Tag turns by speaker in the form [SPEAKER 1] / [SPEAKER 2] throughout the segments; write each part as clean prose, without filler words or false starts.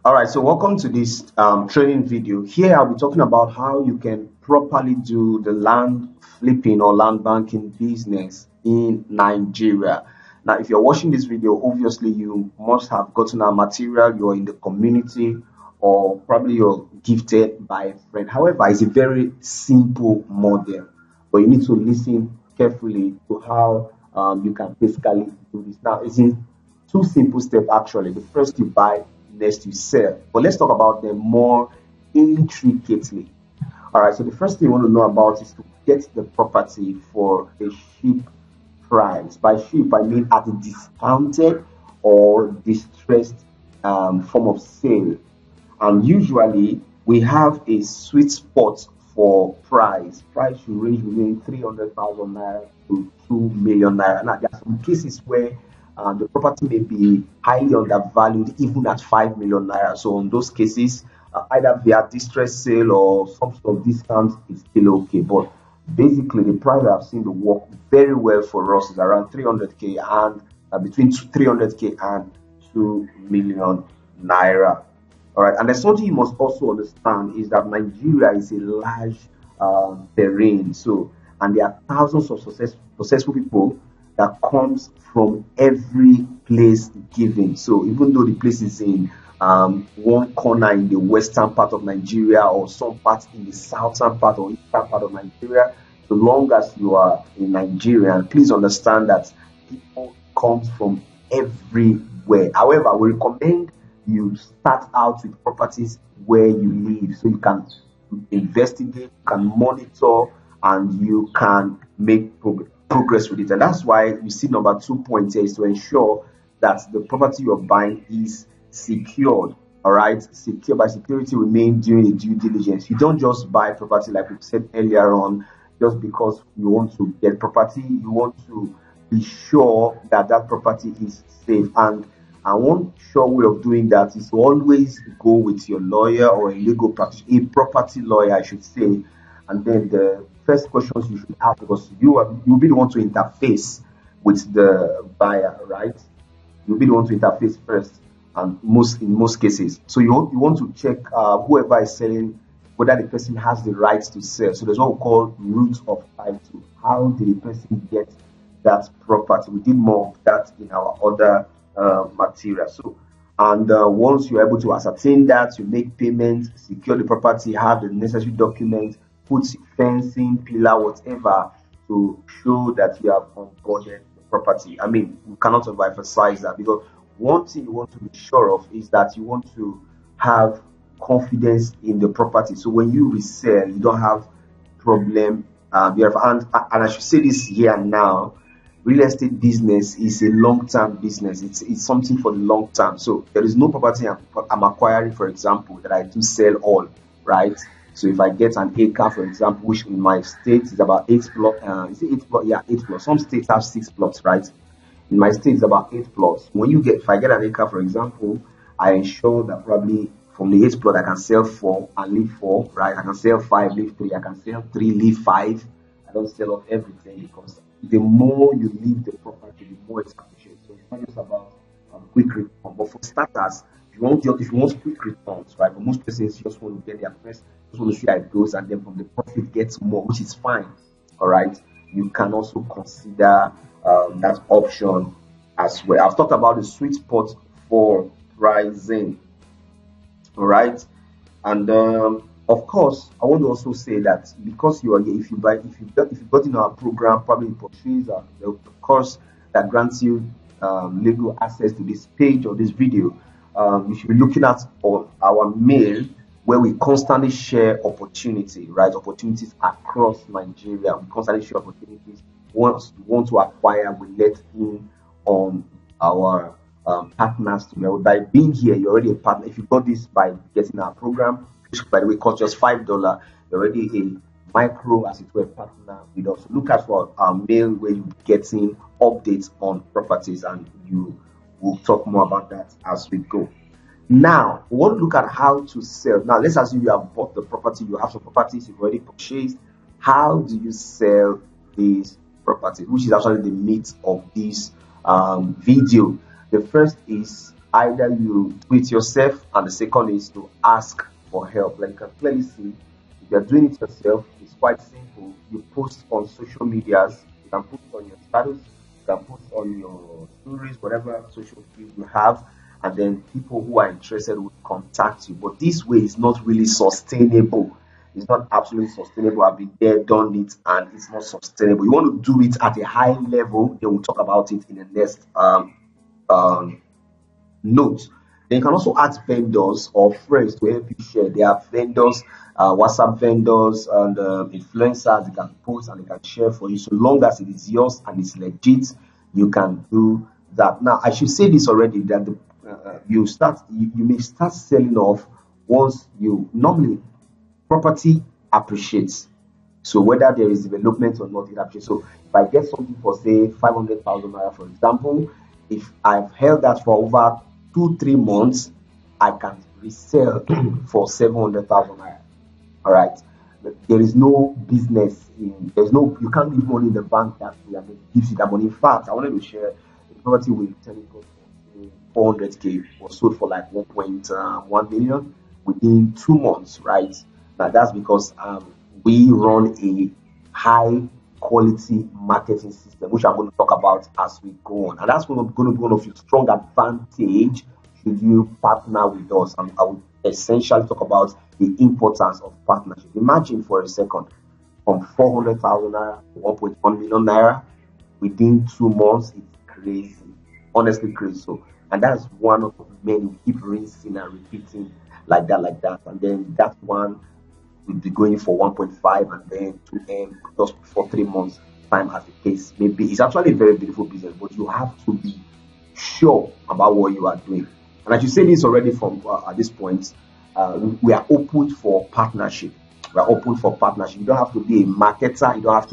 [SPEAKER 1] All right, so welcome to this training video. Here I'll be talking about how you can properly do the land flipping or land banking business in Nigeria. Now, if you're watching this video, obviously you must have gotten our material, you're in the community, or probably you're gifted by a friend. However, it's a very simple model, but you need to listen carefully to how you can basically do this. Now, it's in two simple steps actually. The first you buy, next you sell. But let's talk about them more intricately. All right, so the first thing you want to know about is to get the property for a cheap price. By cheap, I mean at a discounted or distressed form of sale. And usually we have a sweet spot for price. Price should range between 300,000 naira to 2 million naira. Now, there are some cases where the property may be highly undervalued, even at 5 million naira. So, in those cases, either via distress sale or some sort of discount is still okay. But basically, the price I've seen the work very well for us is around 300k and between 300k and 2 million naira. All right, and there's something you must also understand is that Nigeria is a large terrain. So, and there are thousands of successful people that comes from every place given. So, even though the place is in one corner in the western part of Nigeria or some part in the southern part or eastern part of Nigeria, so long as you are in Nigeria, please understand that people comes from everywhere. However, we recommend you start out with properties where you live so you can investigate, you can monitor, and you can make progress with it. And that's why you see number 2 point here is to ensure that the property you're buying is secured. All right, secure. By security we mean doing the due diligence. You don't just buy property like we said earlier on just because you want to get property. You want to be sure that that property is safe. And one sure way of doing that is to always go with your lawyer or a legal practitioner, a property lawyer, I should say. And then the first questions you should ask, because you'll be the one to interface with the buyer, right? You'll be the one to interface first, and in most cases. So you want to check whoever is selling whether the person has the rights to sell. So there's what we call root of title. How did the person get that property? We did more of that in our other material. So, and once you're able to ascertain that, you make payments, secure the property, have the necessary documents, put fencing, pillar, whatever, to show that you have onboarded the property. I mean, we cannot emphasize that, because one thing you want to be sure of is that you want to have confidence in the property. So when you resell, you don't have problem. And I should say this here now. Real estate business is a long-term business. It's something for the long term. So there is no property I'm acquiring, for example, that I do sell all, right? So if I get an acre, for example, which in my state is about 8 plots, is it 8 plots? Yeah, 8 plots. Some states have 6 plots, right? In my state, it's about 8 plots. If I get an acre, for example, I ensure that probably from the 8 plot I can sell 4 and leave 4, right? I can sell 5, leave 3. I can sell 3, leave 5. I don't sell off everything, because the more you leave the property, the more it's appreciated. So it's not just about quick return. But for starters, if you want quick returns, right? But most persons just want to get their first, just want to see how it goes, and then from the profit gets more, which is fine. All right. You can also consider that option as well. I've talked about the sweet spot for pricing. All right. And of course, I want to also say that because you are here, if you got in our program, probably purchase the course that grants you legal access to this page or this video, you should be looking at on our mail, where we constantly share opportunity, right? Opportunities across Nigeria. We constantly share opportunities. Once you want to acquire, we let in on our partners together. By being here, you're already a partner. If you got this by getting our program, which by the way costs just $5, you're already a micro, as it were, partner with us. Look out for our mail where you getting updates on properties, and you will talk more about that as we go. Now, we want to look at how to sell. Now, let's assume you have bought the property, you have some properties you've already purchased. How do you sell these properties? Which is actually the meat of this video. The first is either you do it yourself, and the second is to ask for help. Like you can clearly see, if you're doing it yourself, it's quite simple. You post on social medias, you can post on your status, you can post on your stories, whatever social feed you have, and then people who are interested will contact you. But this way is not really sustainable. It's not absolutely sustainable. I've been there, done it, and it's not sustainable. You want to do it at a high level, then we'll talk about it in the next um, note. Then you can also ask vendors or friends to help you share. There are vendors, WhatsApp vendors and influencers. They can post and they can share for you. So long as it is yours and it's legit, you can do that. Now, I should say this already that you may start selling off once you normally property appreciates. So whether there is development or not, it appreciates. So if I get something for say 500,000 naira, for example, if I've held that for over 2 3 months, I can resell for 700,000 naira. All right. There is no business in there's no you can't leave money in the bank that way and it gives you that money. In fact, I wanted to share the property with Telecom 400k was sold for like 1.1 million within 2 months, right? Now that's because we run a high quality marketing system, which I'm going to talk about as we go on, and that's going to be one of your strong advantage should you partner with us. And I will essentially talk about the importance of partnership. Imagine for a second, from 400,000 naira to 1.1 million naira within 2 months. It's crazy, honestly crazy. So, and that's one of the many we keep rinsing and repeating like that, and then that one will be going for 1.5 and then to end just for 3 months time as the case maybe. It's actually a very beautiful business, but you have to be sure about what you are doing. And I should say this already from at this point, we are open for partnership. We are open for partnership. You don't have to be a marketer. You don't have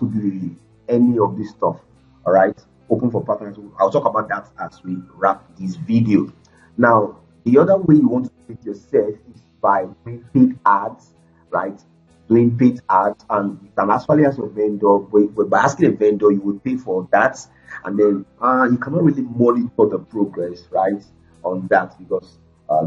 [SPEAKER 1] to be any of this stuff. All right. Open for partnership. I'll talk about that as we wrap this video. Now, the other way you want to do it yourself is by doing paid ads, right? Doing paid ads, and you can actually ask a vendor. By asking a vendor, you will pay for that, and then you cannot really monitor the progress, right, on that because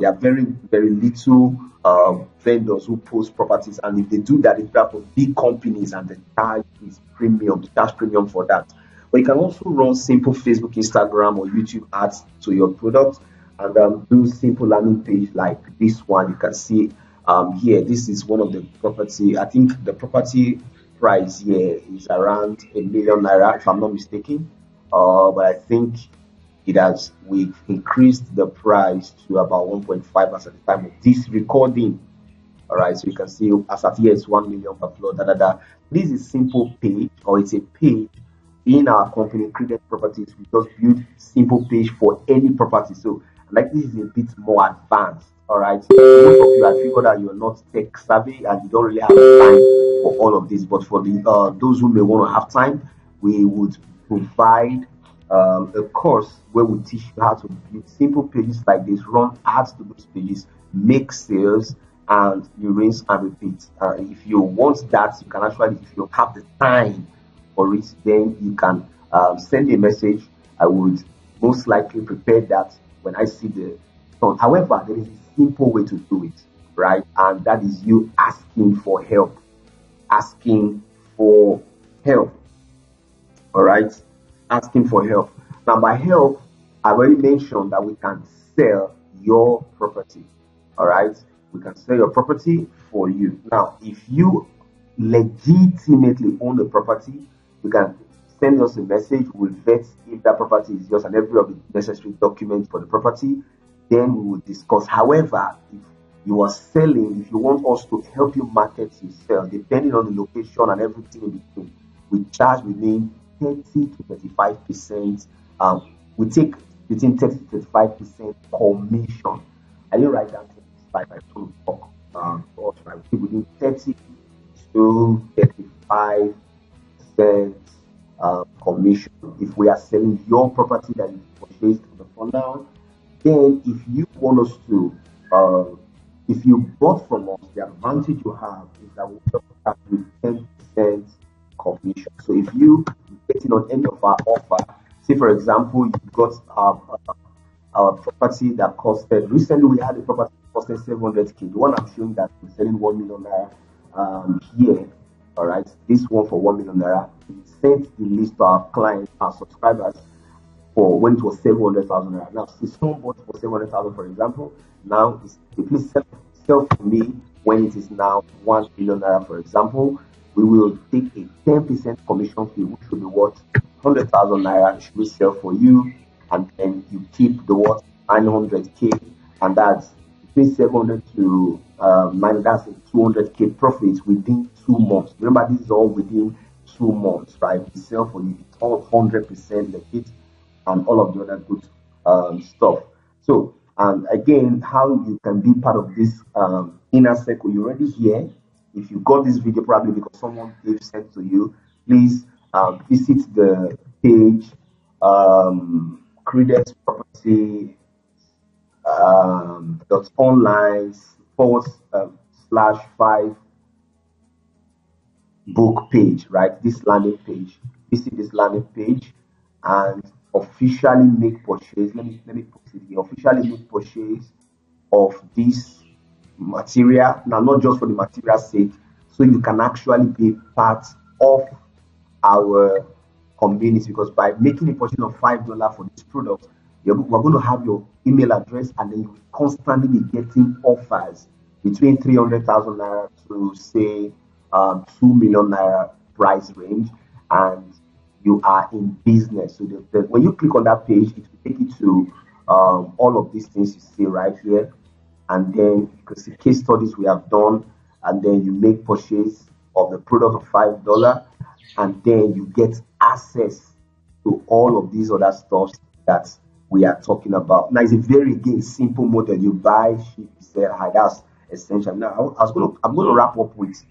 [SPEAKER 1] there are very very little vendors who post properties, and if they do that, it's for big companies, and the charge is premium. The charge premium for that. But you can also run simple Facebook, Instagram, or YouTube ads to your product, and do simple landing page like this one. You can see here. This is one of the property. I think the property price here is around 1 million naira, if I'm not mistaken. But I think we've increased the price to about 1.5 as at the time of this recording. All right, so you can see as at here it's 1 million per floor. This is simple page, or it's a page in our company, Credit Properties. We just build simple page for any property. So like this is a bit more advanced. All right, most of you, I figure that you're not tech savvy and you don't really have time for all of this. But for the those who may want to have time, we would provide a course where we teach you how to build simple pages like this, run ads to those pages, make sales, and you rinse and repeat. If you want that, you can actually, if you have the time for it, then you can send a message. I would most likely prepare that when I see the done. However, there is a simple way to do it, right? And that is you asking for help. Asking for help. All right? Asking for help. Now, by help, I've already mentioned that we can sell your property. All right? We can sell your property for you. Now, if you legitimately own the property, you can send us a message. We'll vet if that property is yours and every of the necessary documents for the property. Then we will discuss. However, if you are selling, if you want us to help you market yourself, depending on the location and everything in between, we charge within 30 to 35%. We take between 30 to 35% commission. I didn't write down 35. I told talk. I take within 30 to 35% commission if we are selling your property that is purchased from the down. Then, if you want us to, if you bought from us, the advantage you have is that we just have with 10% commission. So, if you getting on any of our offer, say for example, you got our property that costed recently. We had a property that costed 700k. The one I'm showing that we're selling 1 million naira here. All right, this one for 1 million naira. We sent the list to our clients, our subscribers, for when it was 700,000 naira. Now, if someone bought for 700,000, for example, now it's the please sell for me when it is now 1 million naira, for example. We will take a 10% commission fee, which will be worth 100,000 naira. Should we sell for you? And then you keep the what 900k, and that's between 700 to 9. That's a 200k profit within 2 months. Remember, this is all within 2 months, right? We sell for you, it's all 100% legit, and all of the other good stuff. So, and again, how you can be part of this inner circle, you're already here. If you got this video probably because someone gave sent to you, please visit the page Credence Property dot online forward slash 5 book page, right? This landing page. Visit this landing page and officially make purchase. Let me put it here. Officially make purchase of this material. Now, not just for the material sake, so you can actually be part of our community, because by making a purchase of $5 for this product, we're going to have your email address, and then you will constantly be getting offers between 300,000 naira to say 2 million naira price range, and you are in business. So when you click on that page, it will take you to all of these things you see right here, and then you can see case studies we have done, and then you make purchase of the product of $5, and then you get access to all of these other stuff that we are talking about. Now, it's a very again simple model. You buy, ship, sell, hide. That's essential. Now, I'm gonna wrap up with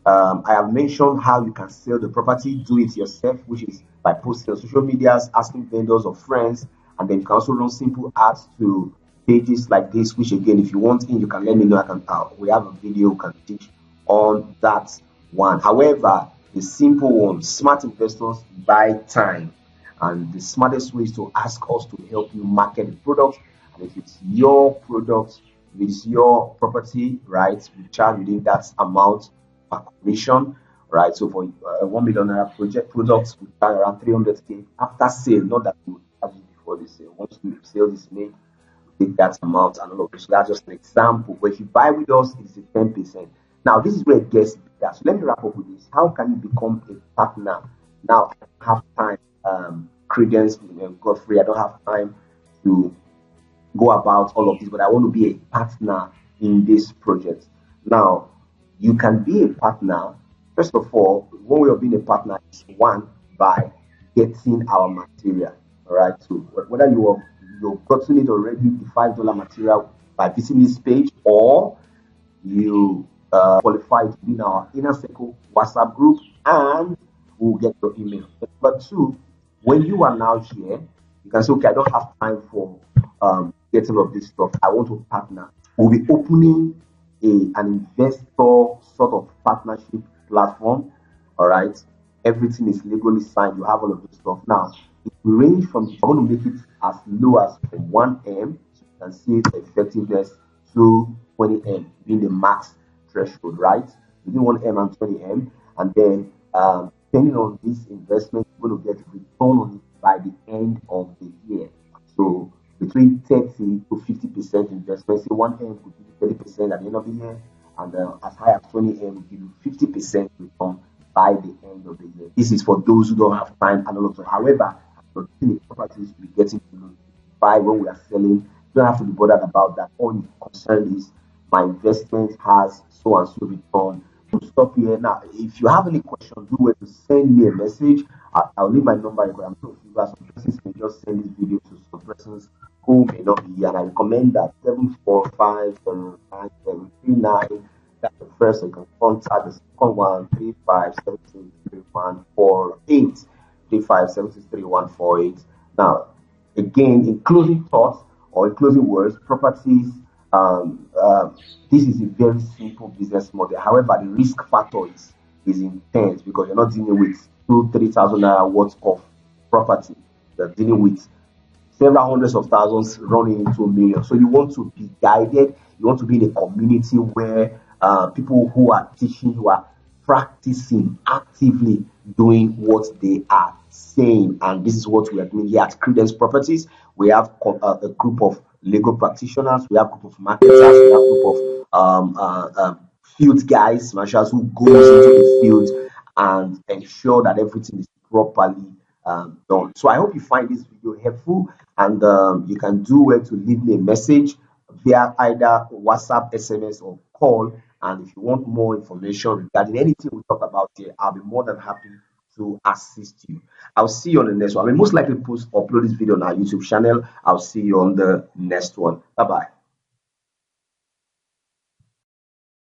[SPEAKER 1] I have mentioned how you can sell the property, do it yourself, which is by posting on social medias, asking vendors or friends, and then you can also run simple ads to pages like this. Which again, if you want in, you can let me know. I can. We have a video we can teach on that one. However, the simple one, smart investors buy time, and the smartest way is to ask us to help you market the product. And if it's your product, if it's your property, right, we charge within that amount per commission, right? So for 1 million naira products, we charge around 300k after sale. Not that we would charge it before the sale. Once the sale is made, we take that amount and all of this. So that's just an example. But if you buy with us, it's a 10%. Now, this is where it gets bigger. So let me wrap up with this. How can you become a partner? Now, I don't have time, Credence, Godfrey, I don't have time to go about all of this, but I want to be a partner in this project. Now, you can be a partner. First of all, one way of being a partner is one, by getting our material. All right. So whether you've gotten it already, the $5 material by visiting this page, or you qualify to be in our inner circle WhatsApp group, and we'll get your email. But two, when you are now here, you can say, okay, I don't have time for getting all of this stuff. I want to partner. We'll be opening an investor sort of partnership platform. All right. Everything is legally signed. You have all of this stuff. Now, it will range from, I'm going to make it as low as from 1M, so you can see the effectiveness, to 20M being the max threshold, right? Between 1M and 20M. And then, depending on this investment, you're going to get return on it by the end of the year. So between 30 to 50% investment, say 1M could give you 30% at the end of the year, and as high as 20M will give you 50% return by the end of the year. This is for those who don't have time and all of that. However, the properties we getting to buy when we are selling, you don't have to be bothered about that. All you're concerned is my investment has so and so return. We'll stop here. Now, if you have any questions, do it to send me a message. I'll leave my number. I'm sure some persons may just send this video to some persons who may not be here, and I recommend that 745 739. That's the first. You can contact the second one, 35763148. 35763148. Now, again, in closing thoughts or in closing words, properties. This is a very simple business model. However, the risk factor is intense, because you're not dealing with 2,000-3,000 naira worth of property. You're dealing with several hundreds of thousands running into millions. So you want to be guided. You want to be in a community where people who are teaching you are practicing actively doing what they are saying. And this is what we are doing here at Credence Properties. We have a group of legal practitioners, we have a group of marketers, we have a group of field guys, marshals who goes into the field and ensure that everything is properly done. So I hope you find this video helpful, and you can do well to leave me a message via either WhatsApp, SMS, or call. And if you want more information regarding anything we talk about here, I'll be more than happy to assist you. I'll see you on the next one. I will most likely upload this video on our YouTube channel. I'll see you on the next one. Bye bye.